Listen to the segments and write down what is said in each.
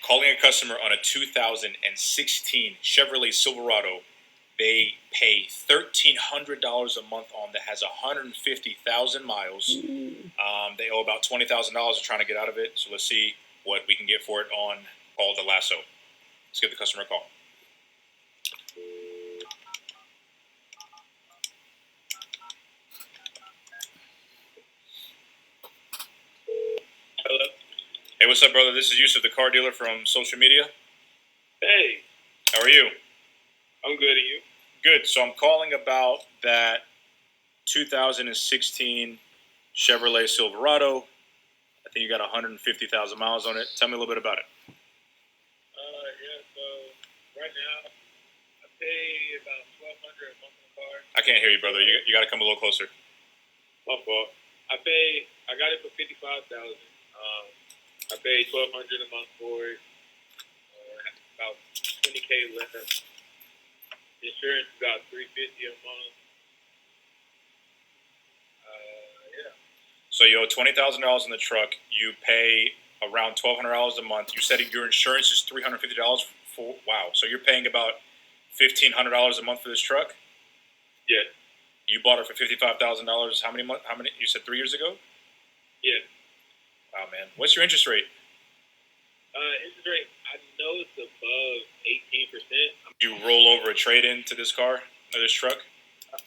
Calling a customer on a 2016 Chevrolet Silverado. They pay $1,300 a month on that has 150,000 miles. They owe about $20,000. They're trying to get out of it. So let's see what we can get for it on Call the Lasso. Let's give the customer a call. Hello. Hey, what's up, brother? This is Yusuf, the car dealer from social media. Hey, How are you? I'm good. And you? Good. So I'm calling about that 2016 Chevrolet Silverado. I think you got 150,000 miles on it. Tell me a little bit about it. Yeah. So right now, I pay about $1,200 a month on the car. I can't hear you, brother. You got to come a little closer. My fault. I got it for $55,000. I pay $1,200 a month for it. About $20K left. Insurance is about $350 a month. Yeah. So you owe $20,000 in the truck. You pay around $1,200 a month. You said your insurance is $350 for. Wow. So you're paying about $1,500 a month for this truck. Yeah. You bought it for $55,000. How many months? How many? You said 3 years ago. Yeah. Wow, man. What's your interest rate? Interest rate, I know it's above 18%. You roll over a trade-in to this car or this truck? Oh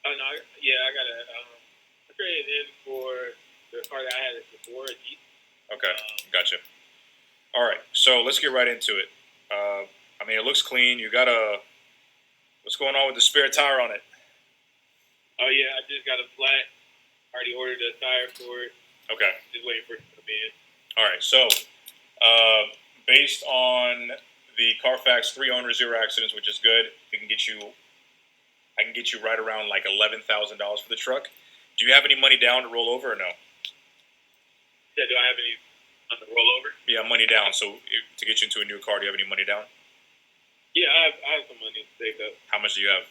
no, I got a trade in for the car that I had before, a Jeep. Okay, gotcha. All right, so let's get right into it. I mean, it looks clean. You got what's going on with the spare tire on it? Oh yeah, I just got a flat. Already ordered a tire for it. Okay. Just waiting for it to come in. All right, so based on the Carfax 3 owner 0 accidents, which is good, I can get you right around like $11,000 for the truck. Do you have any money down to roll over or no? Yeah, do I have any on the rollover? Yeah, money down. So to get you into a new car, do you have any money down? Yeah, I have some money saved up. How much do you have?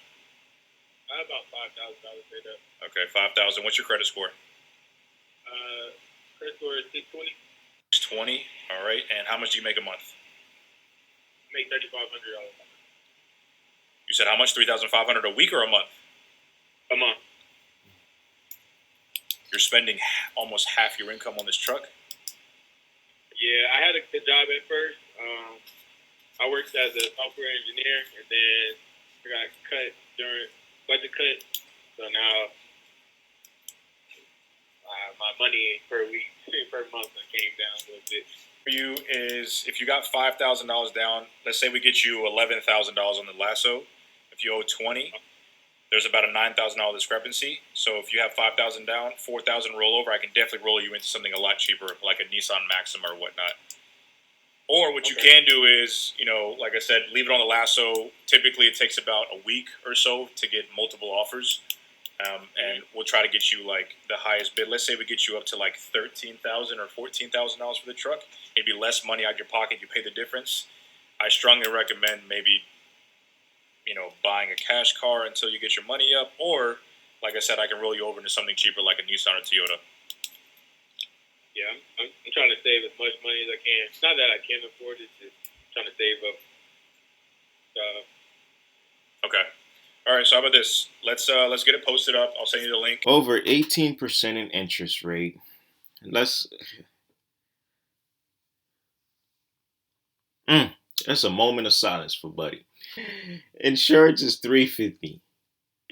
I have about $5,000 saved up. Okay, 5,000. What's your credit score? Credit score is 620. 620. All right. And how much do you make a month? Make $3,500 a month. You said how much? 3,500 a week or a month? A month. You're spending almost half your income on this truck? Yeah, I had a job at first. I worked as a software engineer, and then I got cut during budget cut. So now my money per week, per month, came down a little bit. For you is if you got $5,000 down, let's say we get you $11,000 on the Lasso. If you owe 20, there's about a $9,000 discrepancy. So if you have 5,000 down, 4,000 rollover, I can definitely roll you into something a lot cheaper, like a Nissan Maxima or whatnot. Or what you can do is, like I said, leave it on the Lasso. Typically, it takes about a week or so to get multiple offers. And we'll try to get you like the highest bid. Let's say we get you up to like $13,000 or $14,000 for the truck. It'd be less money out of your pocket. You pay the difference. I strongly recommend maybe, buying a cash car until you get your money up. Or, like I said, I can roll you over into something cheaper like a Nissan or Toyota. Yeah, I'm trying to save as much money as I can. It's not that I can't afford it, just trying to save up. Okay. All right, so how about this? Let's get it posted up. I'll send you the link. Over 18% in interest rate. That's a moment of silence for Buddy. Insurance is $350.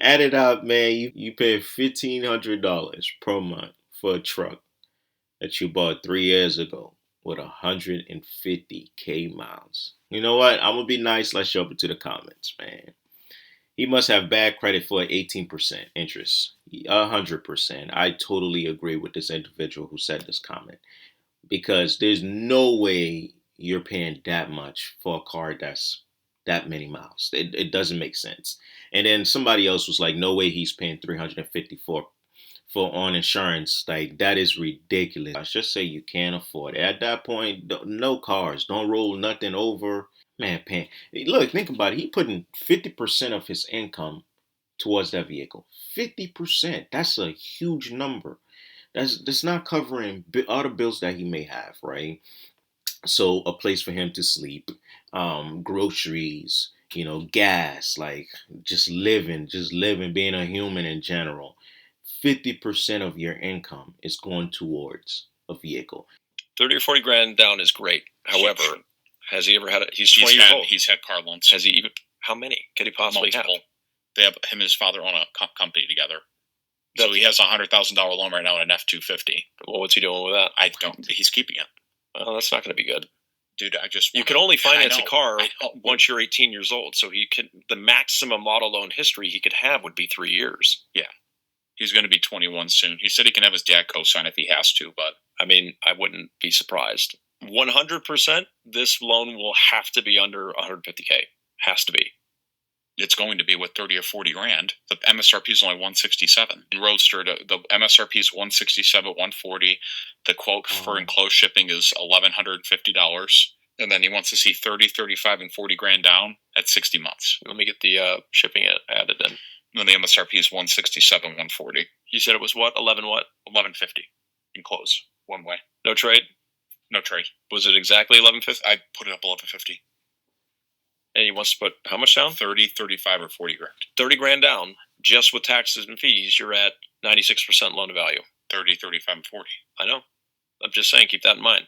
Add it up, man. You pay $1,500 per month for a truck that you bought 3 years ago with 150K miles. You know what? I'm gonna be nice. Let's jump into the comments, man. He must have bad credit for 18% interest. 100%. I totally agree with this individual who said this comment. Because there's no way you're paying that much for a car that's that many miles. It doesn't make sense. And then somebody else was like, no way he's paying $350 for on insurance. Like, that is ridiculous. I just say you can't afford it. At that point, no cars. Don't roll nothing over. Man, look, think about it. He putting 50% of his income towards that vehicle. 50%. That's a huge number. That's not covering other bills that he may have, right? So a place for him to sleep, groceries, gas, like just living, being a human in general. 50% of your income is going towards a vehicle. 30 or 40 grand down is great. However, has he ever had it? He's 20 years old. He's had car loans. Has he even? How many could he possibly Multiple. have? They have him and his father own a company together. So he has a $100,000 loan right now on an F-250. Well, what's he doing with that? I don't. He's keeping it. Well, that's not going to be good. Dude, you can only finance a car once you're 18 years old. So the maximum auto loan history he could have would be 3 years. Yeah. He's going to be 21 soon. He said he can have his dad co-sign if he has to, but I mean, I wouldn't be surprised. 100%, this loan will have to be under 150K. Has to be. It's going to be with 30 or 40 grand. The MSRP is only 167. The Roadster, the MSRP is 167, 140. The quote for enclosed shipping is $1,150. And then he wants to see 30, 35, and 40 grand down at 60 months. Let me get the shipping added in. And then the MSRP is 167, 140. You said it was what? 11 what? 1150 enclosed, one way. No trade? No trade. Was it exactly 1150? I put it up 1150. And he wants to put how much down? 30, 35, or 40 grand. 30 grand down, just with taxes and fees, you're at 96% loan to value. 30, 35, and 40. I know. I'm just saying, keep that in mind.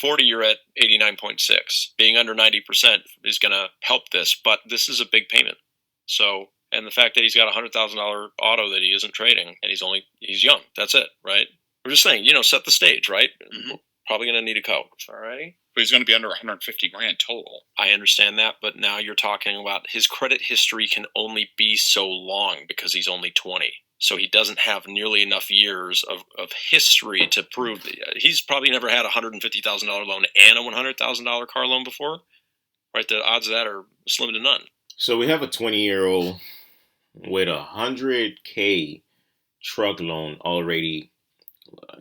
40, you're at 89.6. Being under 90% is going to help this, but this is a big payment. So, and the fact that he's got a $100,000 auto that he isn't trading, and he's young. That's it, right? We're just saying, set the stage, right? Mm-hmm. Probably going to need a coach, all right? But he's going to be under 150 grand total. I understand that, but now you're talking about his credit history can only be so long because he's only 20. So he doesn't have nearly enough years of history to prove that he's probably never had a $150,000 loan and a $100,000 car loan before, right? The odds of that are slim to none. So we have a 20-year-old with a 100K truck loan already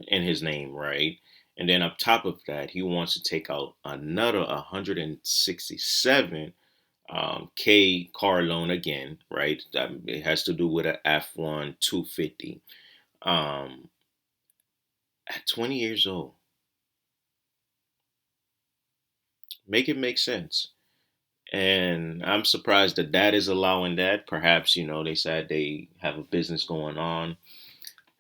in his name, right? And then on top of that, he wants to take out another 167K car loan again, right? It has to do with an F1 250. At 20 years old. Make it make sense. And I'm surprised that dad is allowing that. Perhaps, they said they have a business going on.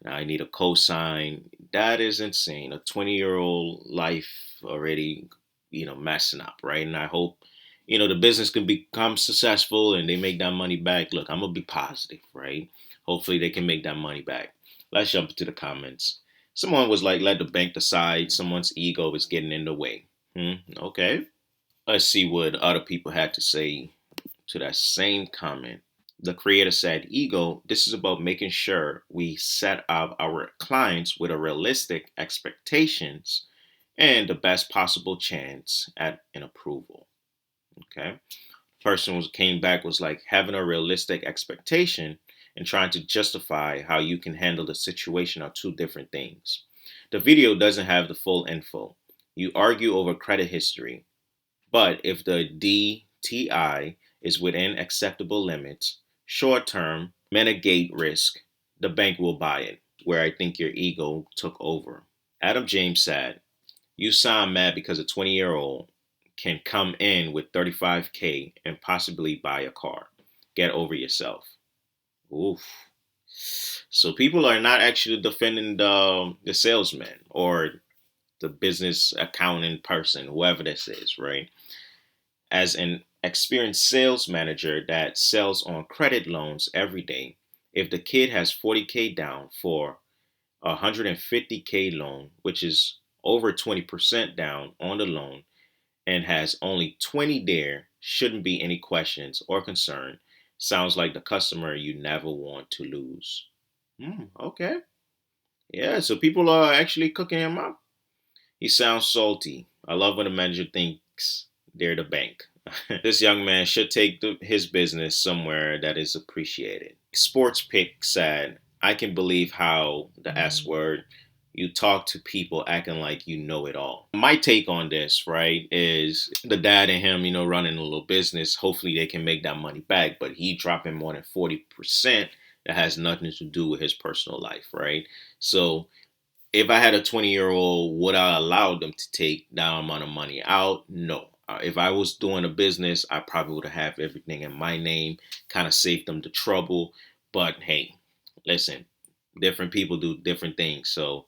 I need a cosign. That is insane. A 20-year-old life already, messing up, right? And I hope, the business can become successful and they make that money back. Look, I'm going to be positive, right? Hopefully they can make that money back. Let's jump into the comments. Someone was like, let the bank decide. Someone's ego is getting in the way. Okay. Let's see what other people had to say to that same comment. The creator said, ego, this is about making sure we set up our clients with a realistic expectations and the best possible chance at an approval. Okay. Person came back was like having a realistic expectation and trying to justify how you can handle the situation are two different things. The video doesn't have the full info. You argue over credit history, but if the DTI is within acceptable limits, short term, mitigate risk, the bank will buy it, where I think your ego took over. Adam James said, you sound mad because a 20-year-old can come in with 35K and possibly buy a car. Get over yourself. Oof. So people are not actually defending the salesman or the business accounting person, whoever this is, right? As an experienced sales manager that sells on credit loans every day, if the kid has 40K down for a 150K loan, which is over 20% down on the loan, and has only 20 there, shouldn't be any questions or concern. Sounds like the customer you never want to lose. Okay. Yeah, so people are actually cooking him up. He sounds salty. I love when a manager thinks they're the bank. This young man should take his business somewhere that is appreciated. Sports Pick said, I can believe how the S word, you talk to people acting like you know it all. My take on this, right, is the dad and him, running a little business. Hopefully they can make that money back, but he dropping more than 40%. That has nothing to do with his personal life, right? So If I had a 20-year-old, would I allow them to take that amount of money out? No. If I was doing a business, I probably would have everything in my name, kind of save them the trouble. But hey, listen, different people do different things. So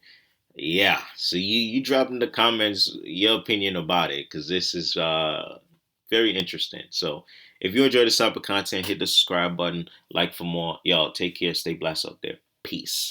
yeah, so you drop in the comments your opinion about it, because this is very interesting. So if you enjoy this type of content, hit the subscribe button, like for more. Y'all take care, stay blessed out there. Peace.